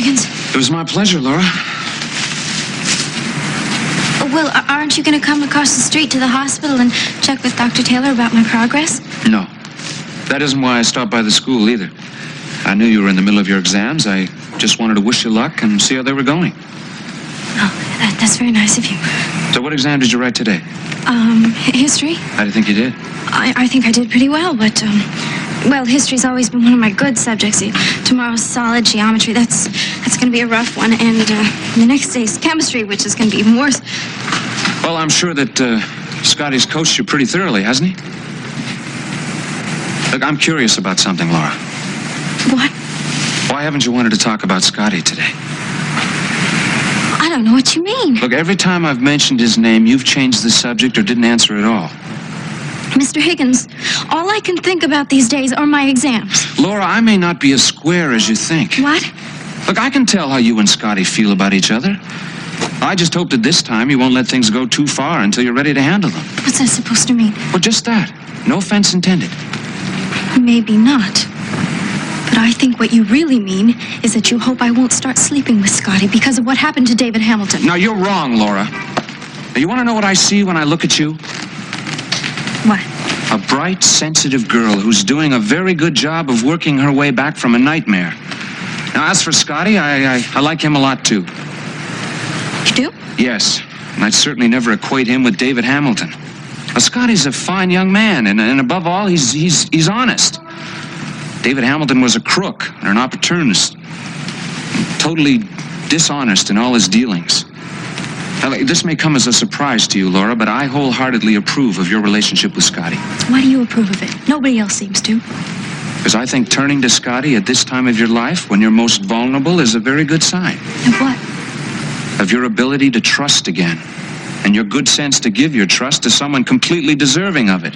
Higgins. It was my pleasure, Laura. Well, aren't you going to come across the street to the hospital and check with Dr. Taylor about my progress? No. That isn't why I stopped by the school, either. I knew you were in the middle of your exams. I just wanted to wish you luck and see how they were going. Oh, that's very nice of you. So what exam did you write today? History. How do you think you did? I think I did pretty well, but, well, history's always been one of my good subjects. Tomorrow's solid geometry. That's going to be a rough one. And the next day's chemistry, which is going to be even worse. Well, I'm sure that Scotty's coached you pretty thoroughly, hasn't he? Look, I'm curious about something, Laura. What? Why haven't you wanted to talk about Scotty today? I don't know what you mean. Look, every time I've mentioned his name, you've changed the subject or didn't answer at all. Mr. Higgins, all I can think about these days are my exams. Laura, I may not be as square as you think. What? Look, I can tell how you and Scotty feel about each other. I just hope that this time you won't let things go too far until you're ready to handle them. What's that supposed to mean? Well, just that. No offense intended. Maybe not. But I think what you really mean is that you hope I won't start sleeping with Scotty because of what happened to David Hamilton. No, you're wrong, Laura. Now, you want to know what I see when I look at you? What? A bright, sensitive girl who's doing a very good job of working her way back from a nightmare. Now, as for Scotty, I like him a lot, too. You do? Yes, and I'd certainly never equate him with David Hamilton. Now, Scotty's a fine young man, and above all, he's honest. David Hamilton was a crook and an opportunist. Totally dishonest in all his dealings. Now, this may come as a surprise to you, Laura, but I wholeheartedly approve of your relationship with Scotty. Why do you approve of it? Nobody else seems to. Because I think turning to Scotty at this time of your life, when you're most vulnerable, is a very good sign. Of what? Of your ability to trust again. And your good sense to give your trust to someone completely deserving of it.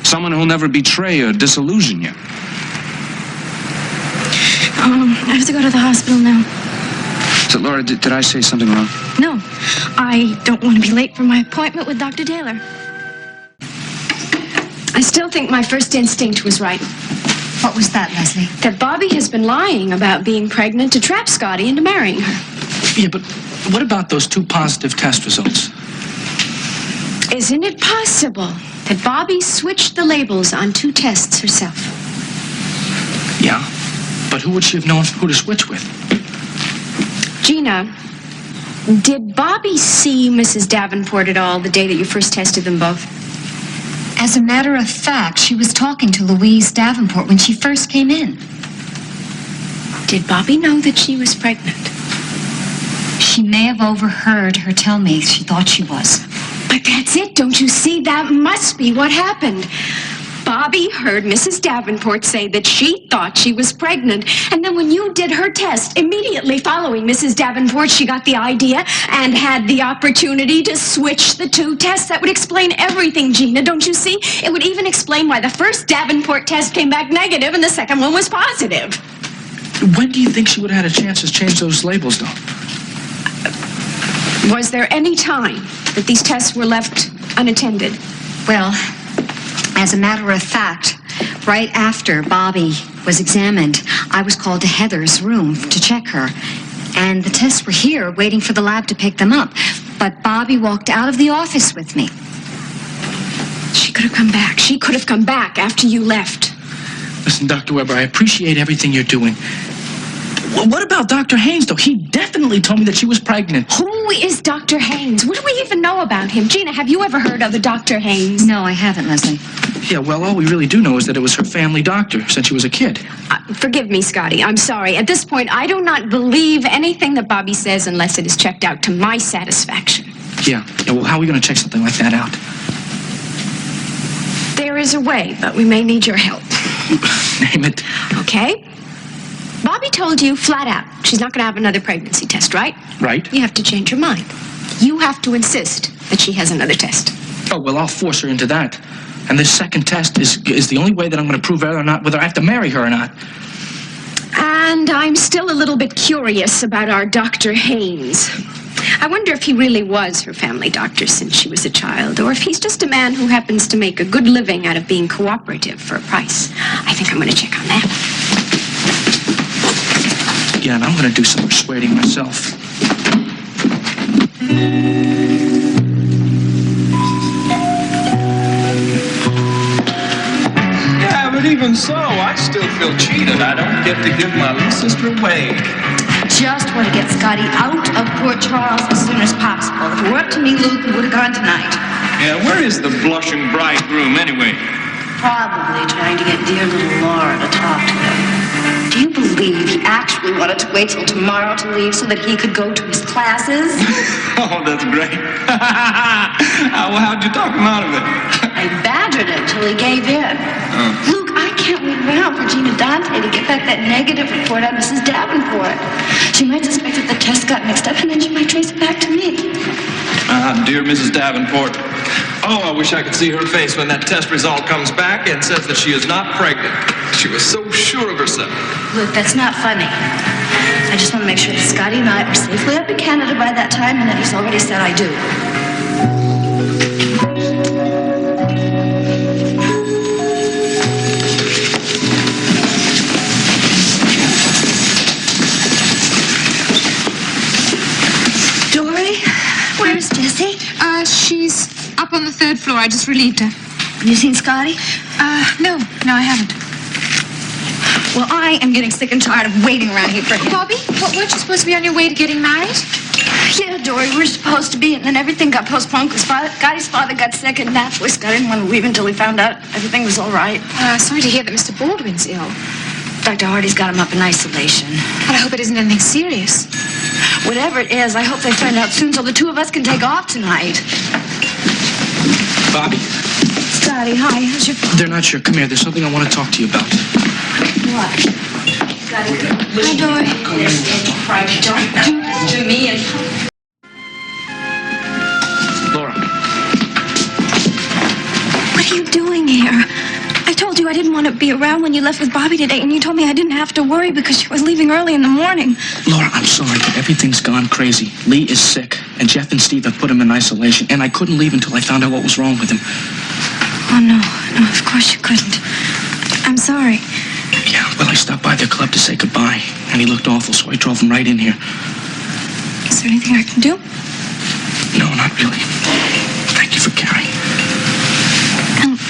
Someone who'll never betray or disillusion you. I have to go to the hospital now. So, Laura, did I say something wrong? No, I don't want to be late for my appointment with Dr. Taylor. I still think my first instinct was right. What was that, Lesley? That Bobbie has been lying about being pregnant to trap Scotty into marrying her. Yeah, but what about those 2 positive test results? Isn't it possible that Bobbie switched the labels on 2 tests herself? Yeah, but who would she have known who to switch with? Gina, did Bobbie see Mrs. Davenport at all the day that you first tested them both? As a matter of fact, she was talking to Louise Davenport when she first came in. Did Bobbie know that she was pregnant? She may have overheard her tell me she thought she was. But that's it, don't you see? That must be what happened. Bobbie heard Mrs. Davenport say that she thought she was pregnant. And then when you did her test, immediately following Mrs. Davenport, she got the idea and had the opportunity to switch the 2 tests. That would explain everything, Gina, don't you see? It would even explain why the first Davenport test came back negative and the second one was positive. When do you think she would have had a chance to change those labels, though? Was there any time that these tests were left unattended? Well, as a matter of fact, right after Bobbie was examined, I was called to Heather's room to check her. And the tests were here, waiting for the lab to pick them up. But Bobbie walked out of the office with me. She could have come back. She could have come back after you left. Listen, Dr. Weber, I appreciate everything you're doing. What about Dr. Haynes, though? He definitely told me that she was pregnant. Who is Dr. Haynes? What do we even know about him? Gina, have you ever heard of a Dr. Haynes? No, I haven't, Lesley. Yeah, well, all we really do know is that it was her family doctor since she was a kid. Forgive me, Scotty. I'm sorry. At this point, I do not believe anything that Bobbie says unless it is checked out to my satisfaction. Yeah, well, how are we going to check something like that out? There is a way, but we may need your help. Name it. Okay. Bobbie told you flat out she's not going to have another pregnancy test, right? Right. You have to change your mind. You have to insist that she has another test. Oh, well, I'll force her into that. And this second test is the only way that I'm going to prove whether I have to marry her or not. And I'm still a little bit curious about our Dr. Haynes. I wonder if he really was her family doctor since she was a child, or if he's just a man who happens to make a good living out of being cooperative for a price. I think I'm going to check on that. Yeah, and I'm going to do some persuading myself. Yeah, but even so, I still feel cheated. I don't get to give my little sister away. Just want to get Scotty out of Port Charles as soon as possible. If it were up to me, Luke, we would have gone tonight. Yeah, where is the blushing bridegroom anyway? Probably trying to get dear little Laura to talk to him. Do you believe he actually wanted to wait till tomorrow to leave so that he could go to his classes? Oh, that's great. Well, how'd you talk him out of it? I badgered him till he gave in. Luke, I can't wait around for Gina Dante to get back that negative report on Mrs. Davenport. She might suspect that the test got mixed up, and then she might trace it back to me. Dear Mrs. Davenport. Oh, I wish I could see her face when that test result comes back and says that she is not pregnant. She was so sure of herself. Luke, that's not funny. I just want to make sure that Scotty and I are safely up in Canada by that time, and that he's already said I do. Where's Jessie? She's up on the 3rd floor. I just relieved her. Have you seen Scotty? No, I haven't. Well, I am getting sick and tired of waiting around here for him. Bobbie, weren't you supposed to be on your way to getting married? Yeah, Dory, we were supposed to be, and then everything got postponed because Scotty's father got sick, and naturally Scotty didn't want to leave until we found out everything was all right. Sorry to hear that Mr. Baldwin's ill. Dr. Hardy's got him up in isolation. Well, I hope it isn't anything serious. Whatever it is, I hope they find out soon so the two of us can take off tonight. Bobbie, Scotty, hi. How's your... they're not sure. Come here. There's something I want to talk to you about. What? Scotty, hi, Dory. Don't do this to me and... Laura. What are you doing here? I told you I didn't want to be around when you left with Bobbie today, and you told me I didn't have to worry because she was leaving early in the morning. Laura, I'm sorry, but everything's gone crazy. Lee is sick, and Jeff and Steve have put him in isolation, and I couldn't leave until I found out what was wrong with him. Oh, no, of course you couldn't. I'm sorry. Yeah, well, I stopped by their club to say goodbye, and he looked awful, so I drove him right in here. Is there anything I can do? No, not really. Thank you for caring.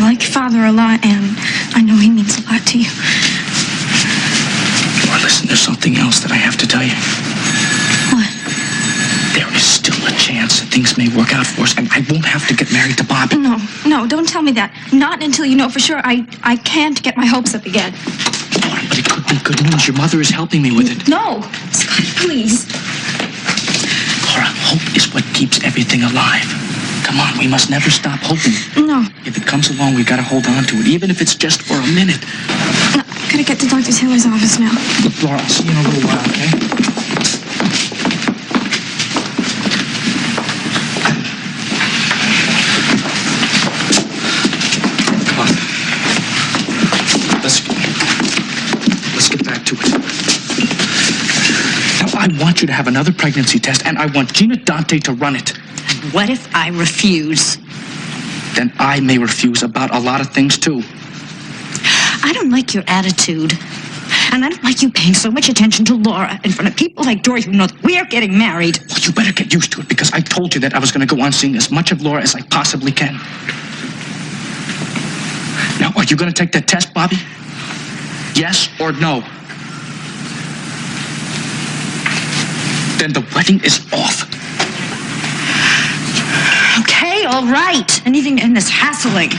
I like your father a lot, and I know he means a lot to you. Laura, listen, there's something else that I have to tell you. What? There is still a chance that things may work out for us, and I won't have to get married to Bobbie. No, don't tell me that. Not until you know for sure. I can't get my hopes up again. Laura, but it could be good news. Your mother is helping me with it. No, Scott, please. Laura, hope is what keeps everything alive. Come on, we must never stop hoping. No. If it comes along, we've got to hold on to it, even if it's just for a minute. No, I gotta get to Dr. Taylor's office now. Look, Laura, I'll see you in a little while, okay? Come on. Let's get back to it. Now, I want you to have another pregnancy test, and I want Gina Dante to run it. What if I refuse? Then I may refuse about a lot of things, too. I don't like your attitude. And I don't like you paying so much attention to Laura in front of people like Dory who know that we're getting married. Well, you better get used to it, because I told you that I was going to go on seeing as much of Laura as I possibly can. Now, are you going to take that test, Bobbie? Yes or no? Then the wedding is off. Okay, all right. Anything to end this hassling.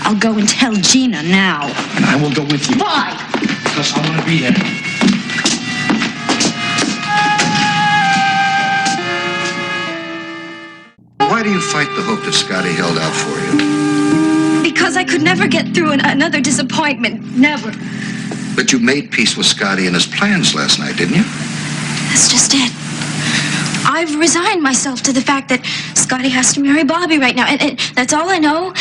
I'll go and tell Gina now. And I will go with you. Why? Because I want to be there. Why do you fight the hope that Scotty held out for you? Because I could never get through another disappointment. Never. But you made peace with Scotty and his plans last night, didn't you? That's just it. I've resigned myself to the fact that Scotty has to marry Bobbie right now. And that's all I know,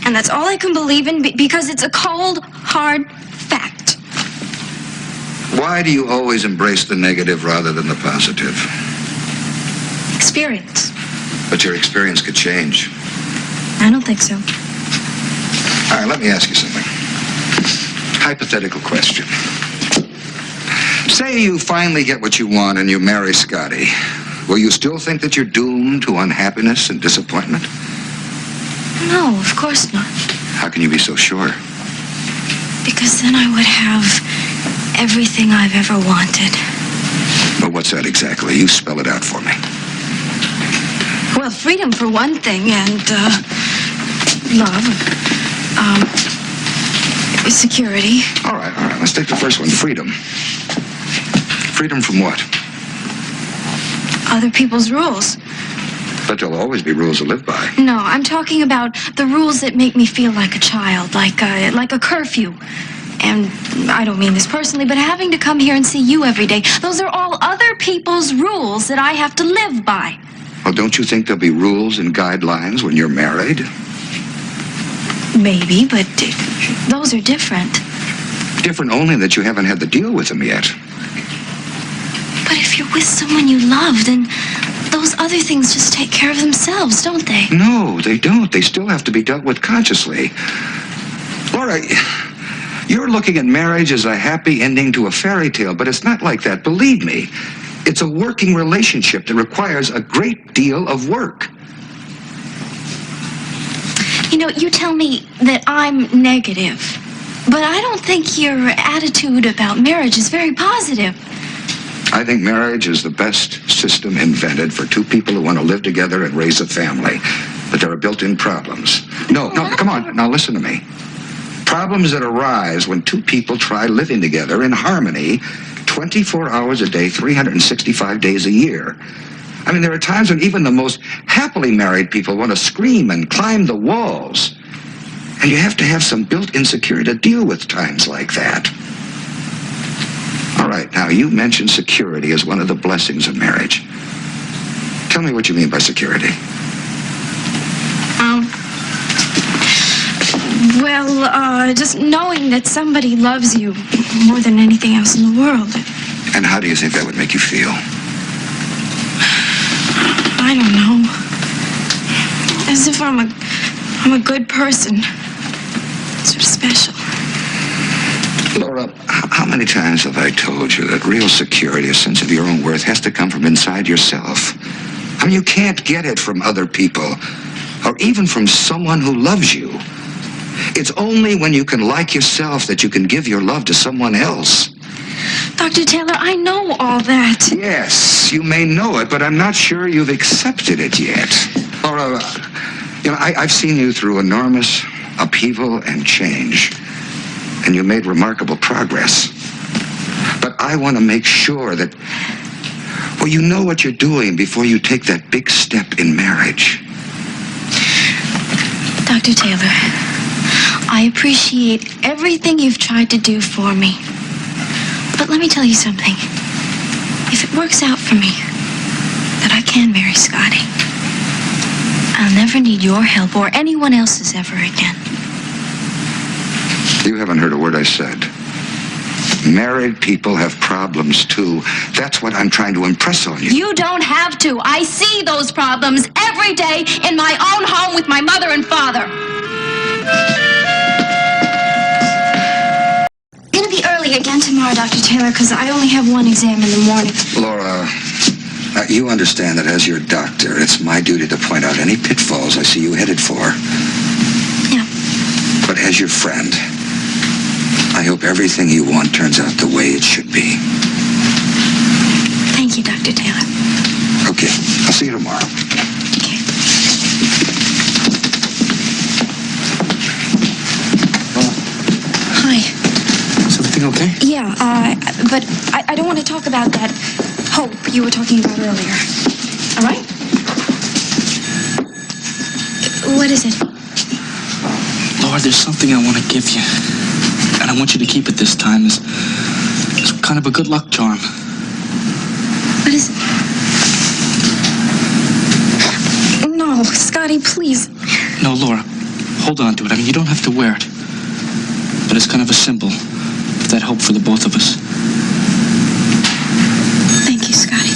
and that's all I can believe in because it's a cold, hard fact. Why do you always embrace the negative rather than the positive? Experience. But your experience could change. I don't think so. All right, let me ask you something. Hypothetical question. Say you finally get what you want and you marry Scotty. Will you still think that you're doomed to unhappiness and disappointment? No, of course not. How can you be so sure? Because then I would have everything I've ever wanted. Well, what's that exactly? You spell it out for me. Well, freedom for one thing, and, love. Security. All right. Let's take the first one, freedom. Freedom from what? Other people's rules. But there'll always be rules to live by. No, I'm talking about the rules that make me feel like a child, like a curfew. And I don't mean this personally, but having to come here and see you every day, those are all other people's rules that I have to live by. Well, don't you think there'll be rules and guidelines when you're married? Maybe, but those are different. Different only that you haven't had to deal with them yet. But if you're with someone you love, then those other things just take care of themselves, don't they? No, they don't. They still have to be dealt with consciously. Laura, you're looking at marriage as a happy ending to a fairy tale, but it's not like that, believe me. It's a working relationship that requires a great deal of work. You know, you tell me that I'm negative, but I don't think your attitude about marriage is very positive. I think marriage is the best system invented for two people who want to live together and raise a family. But there are built-in problems. No, come on. Now listen to me. Problems that arise when two people try living together in harmony 24 hours a day, 365 days a year. I mean, there are times when even the most happily married people want to scream and climb the walls. And you have to have some built-in security to deal with times like that. All right, now, you mentioned security as one of the blessings of marriage. Tell me what you mean by security. Just knowing that somebody loves you more than anything else in the world. And how do you think that would make you feel? I don't know. As if I'm a good person. Sort of special. Laura, how many times have I told you that real security, a sense of your own worth, has to come from inside yourself? I mean, you can't get it from other people, or even from someone who loves you. It's only when you can like yourself that you can give your love to someone else. Dr. Taylor, I know all that. Yes, you may know it, but I'm not sure you've accepted it yet. Laura, I've seen you through enormous upheaval and change, and you made remarkable progress. But I want to make sure that, well, you know what you're doing before you take that big step in marriage. Dr. Taylor, I appreciate everything you've tried to do for me. But let me tell you something. If it works out for me that I can marry Scotty, I'll never need your help or anyone else's ever again. You haven't heard a word I said. Married people have problems, too. That's what I'm trying to impress on you. You don't have to. I see those problems every day in my own home with my mother and father. I'm going to be early again tomorrow, Dr. Taylor, because I only have one exam in the morning. Laura, you understand that as your doctor, it's my duty to point out any pitfalls I see you headed for. Yeah. But as your friend, I hope everything you want turns out the way it should be. Thank you, Dr. Taylor. Okay, I'll see you tomorrow. Okay. Hi. Is everything okay? Yeah, but I don't want to talk about that hope you were talking about earlier. All right? What is it? Laura, there's something I want to give you. And I want you to keep it this time as kind of a good luck charm. What is it? No, Scotty, please. No, Laura, hold on to it. I mean, you don't have to wear it. But it's kind of a symbol of that hope for the both of us. Thank you, Scotty.